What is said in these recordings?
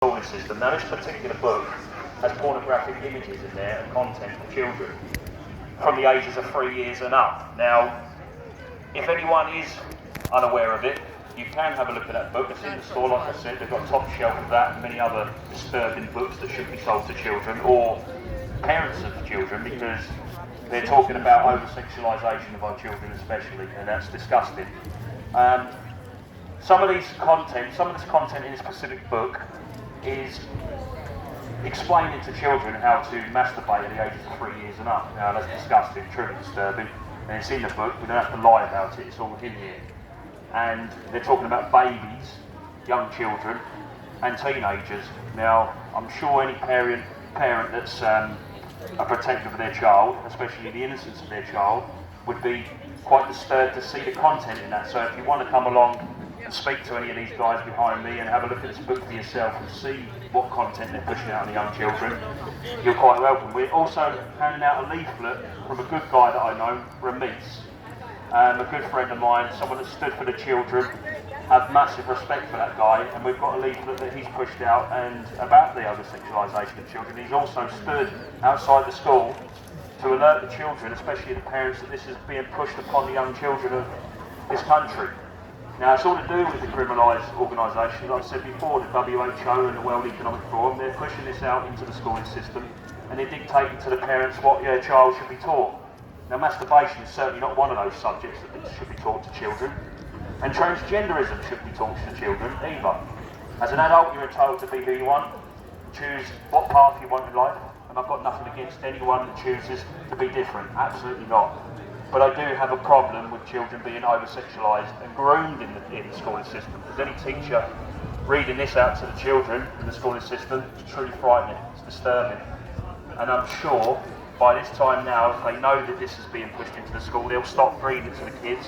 schooling system. Now this particular book has pornographic images in there and content for children from the ages of 3 years and up. Now, if anyone is unaware of it, you can have a look at that book. It's in the store, like I said. They've got a top shelf of that and many other disturbing books that should be sold to children or parents of children, because they're talking about over-sexualisation of our children especially, and that's disgusting. Some of this content in this specific book is explaining to children how to masturbate at the ages of 3 years and up. Now that's disgusting, truly disturbing, and it's in the book. We don't have to lie about it, it's all in here. And they're talking about babies, young children and teenagers. Now I'm sure any parent that's a protector of their child, especially the innocence of their child, would be quite disturbed to see the content in that. So if you want to come along and speak to any of these guys behind me and have a look at this book for yourself and see what content they're pushing out on the young children, you're quite welcome. We're also handing out a leaflet from a good guy that I know, Ramiz, a good friend of mine, someone that stood for the children. Have massive respect for that guy, and we've got a leaflet that he's pushed out and about the over-sexualisation of children. He's also stood outside the school to alert the children, especially the parents, that this is being pushed upon the young children of this country. Now it's all to do with the criminalised organisations. Like I said before, the WHO and the World Economic Forum, they're pushing this out into the schooling system and they're dictating to the parents what your child should be taught. Now masturbation is certainly not one of those subjects that should be taught to children. And transgenderism shouldn't be taught to children either. As an adult, you're entitled to be who you want, choose what path you want in life, and I've got nothing against anyone that chooses to be different, absolutely not. But I do have a problem with children being over-sexualised and groomed in the schooling system, because any teacher reading this out to the children in the schooling system is truly frightening, it's disturbing. And I'm sure by this time now, if they know that this is being pushed into the school, they'll stop reading it to the kids.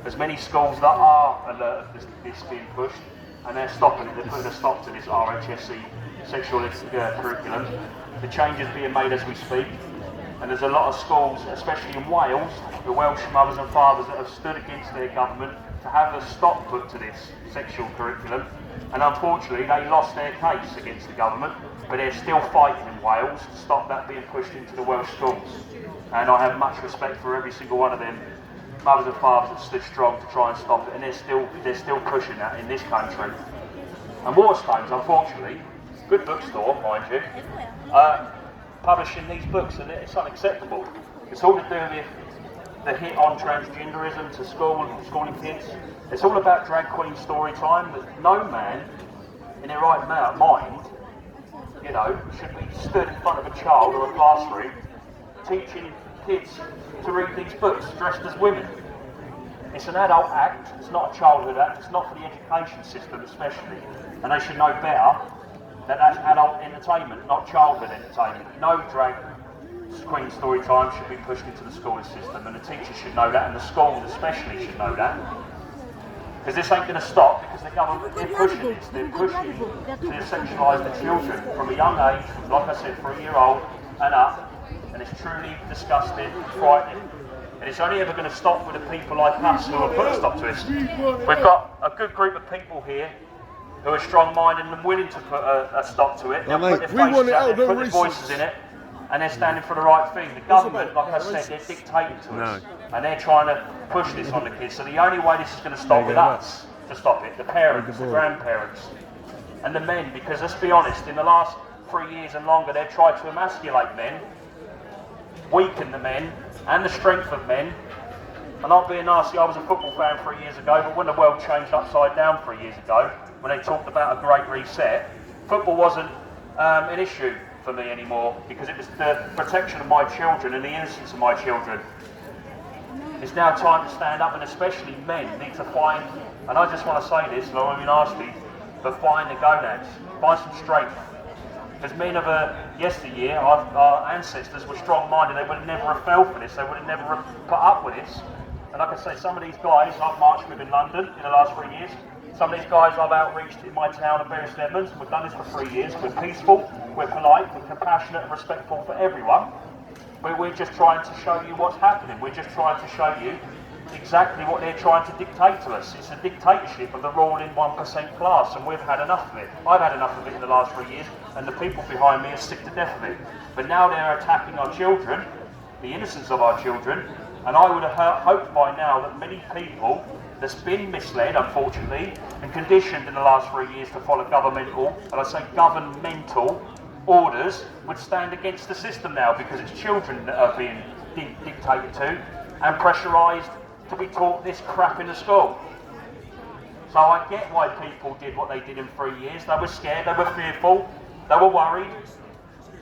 There's many schools that are alert of this being pushed, and they're stopping it. They're putting a stop to this RHSC sexual curriculum. The change is being made as we speak, and there's a lot of schools, especially in Wales, the Welsh mothers and fathers that have stood against their government to have a stop put to this sexual curriculum. And unfortunately, they lost their case against the government, but they're still fighting in Wales to stop that being pushed into the Welsh schools. And I have much respect for every single one of them mothers and fathers that stood strong to try and stop it, and they're still pushing that in this country. And Waterstones, unfortunately, good bookstore, mind you, publishing these books, and it's unacceptable. It's all to do with the hit on transgenderism to schooling kids. It's all about drag queen story time, that no man in their right mind, should be stood in front of a child or a classroom teaching kids to read these books dressed as women. It's an adult act, it's not a childhood act, it's not for the education system especially, and they should know better that that's adult entertainment, not childhood entertainment. No drag queen story time should be pushed into the schooling system, and the teachers should know that, and the schools especially should know that. Because this ain't going to stop, because the government, they're pushing this, they're pushing to sexualise the children from a young age, from, like I said, 3-year-old and up. And it's truly disgusting and frightening. And it's only ever going to stop with the people like us who will put a stop to this. We've got a good group of people here who are strong-minded and willing to put a stop to it. They'll put their faces out, they'll put their voices in it, and they're standing for the right thing. The government, like I said, they're dictating to us. And they're trying to push this on the kids. So the only way this is going to stop with us, to stop it, the parents, the grandparents, and the men, because let's be honest, in the last 3 years and longer, they've tried to emasculate men, weaken the men and the strength of men. And not being nasty, I was a football fan 3 years ago, but when the world changed upside down 3 years ago, when they talked about a great reset, football wasn't an issue for me anymore, because it was the protection of my children and the innocence of my children. It's now time to stand up, and especially men need to find, and I just want to say this, and I won't be nasty, but find the gonads, find some strength. Because men of yesteryear, our ancestors were strong-minded, they would have never have fell for this, they would have never have put up with this. And like I say, some of these guys I've marched with in London in the last 3 years, some of these guys I've outreached in my town of Bury St Edmunds, and we've done this for 3 years. We're peaceful, we're polite, we're compassionate and respectful for everyone. But we're just trying to show you what's happening. We're just trying to show you exactly what they're trying to dictate to us. It's a dictatorship of the ruling 1% class, and we've had enough of it. I've had enough of it in the last 3 years, and the people behind me are sick to death of it. But now they're attacking our children, the innocence of our children, and I would have hoped by now that many people that's been misled, unfortunately, and conditioned in the last 3 years to follow governmental, and I say governmental, orders would stand against the system now, because it's children that are being dictated to and pressurised to be taught this crap in the school. So I get why people did what they did in 3 years. They were scared, they were fearful, they were worried.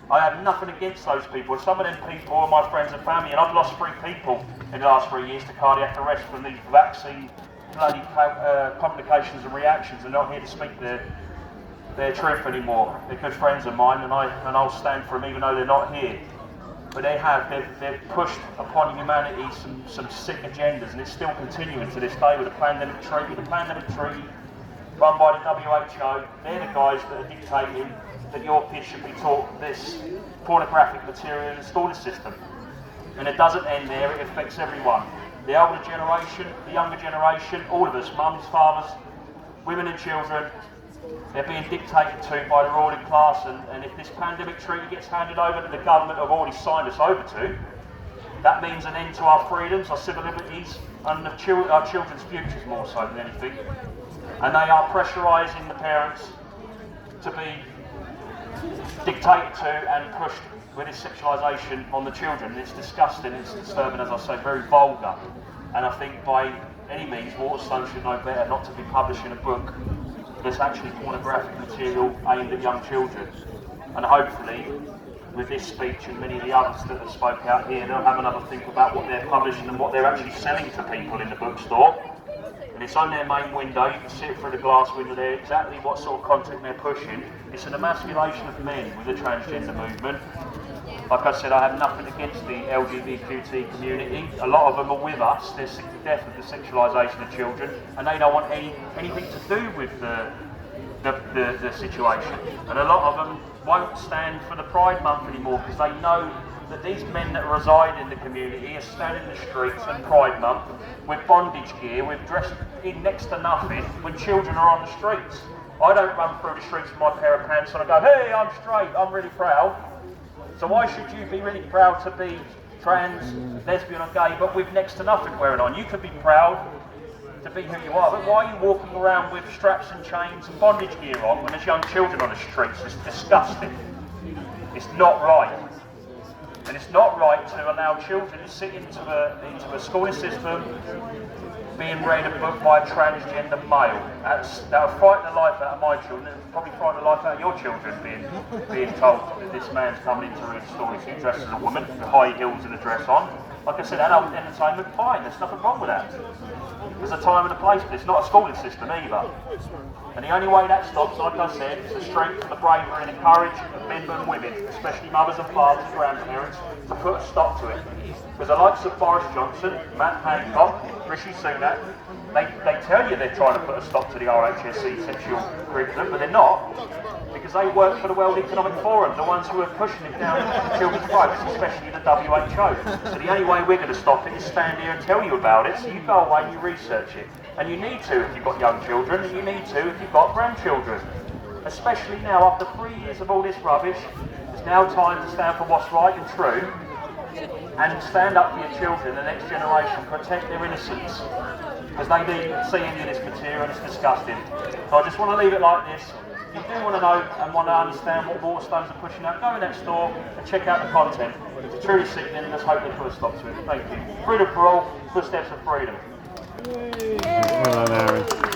I have nothing against those people. Some of them people are my friends and family, and I've lost 3 people in the last 3 years to cardiac arrest from these vaccine bloody complications and reactions. They're not here to speak their truth anymore. They're good friends of mine, and I'll stand for them even though they're not here. But they've pushed upon humanity some sick agendas, and it's still continuing to this day with the pandemic treaty. The pandemic treaty run by the WHO, they're the guys that are dictating that your kids should be taught this pornographic material in the schooling system. And it doesn't end there, it affects everyone. The older generation, the younger generation, all of us, mums, fathers, women and children, they're being dictated to by the ruling class, and if this pandemic treaty gets handed over that the government have already signed us over to, that means an end to our freedoms, our civil liberties, and our children's futures more so than anything. And they are pressurising the parents to be dictated to and pushed with this sexualisation on the children. And it's disgusting, it's disturbing, as I say, very vulgar. And I think by any means, Waterstone should know better not to be publishing a book that's actually pornographic material aimed at young children. And hopefully, with this speech and many of the others that have spoke out here, they'll have another think about what they're publishing and what they're actually selling to people in the bookstore. And it's on their main window, you can see it through the glass window there, exactly what sort of content they're pushing. It's an emasculation of men with the transgender movement. Like I said, I have nothing against the LGBTQ community. A lot of them are with us. They're sick to death of the sexualisation of children, and they don't want anything to do with the situation. And a lot of them won't stand for the Pride Month anymore because they know that these men that reside in the community are standing in the streets at Pride Month with bondage gear, with dressed in next to nothing, when children are on the streets. I don't run through the streets with my pair of pants and I go, hey, I'm straight, I'm really proud. So why should you be really proud to be trans, lesbian or gay, but with next to nothing wearing on? You could be proud to be who you are, but why are you walking around with straps and chains and bondage gear on when there's young children on the streets? It's disgusting. It's not right. And it's not right to allow children to sit into a schooling system being read a book by a transgender male. That will frighten the life out of my children, and probably frighten the life out of your children being told that this man's coming in to read stories dressed as a woman with high heels and a dress on. Like I said, adult entertainment, fine, there's nothing wrong with that. There's a time and a place, but it's not a schooling system either. And the only way that stops, like I said, is the strength and the bravery and the courage of men and women, especially mothers and fathers and grandparents, to put a stop to it. Because the likes of Boris Johnson, Matt Hancock, Rishi Sunak, they tell you they're trying to put a stop to the RHSC sexual curriculum, but they're not, because they work for the World Economic Forum, the ones who are pushing it down children's throats, especially the WHO. So the only way we're going to stop it is stand here and tell you about it, so you go away and you research it. And you need to if you've got young children, and you need to if you've got grandchildren. Especially now, after 3 years of all this rubbish, it's now time to stand for what's right and true, and stand up for your children, the next generation, protect their innocence. Because they need to see any of this material, and it's disgusting. So I just want to leave it like this. If you do want to know and want to understand what Waterstones are pushing out, go in that store and check out the content. It's truly sickening, and let's hope they put a stop to it. Thank you. Freedom for all, footsteps of freedom. Well done, Aaron.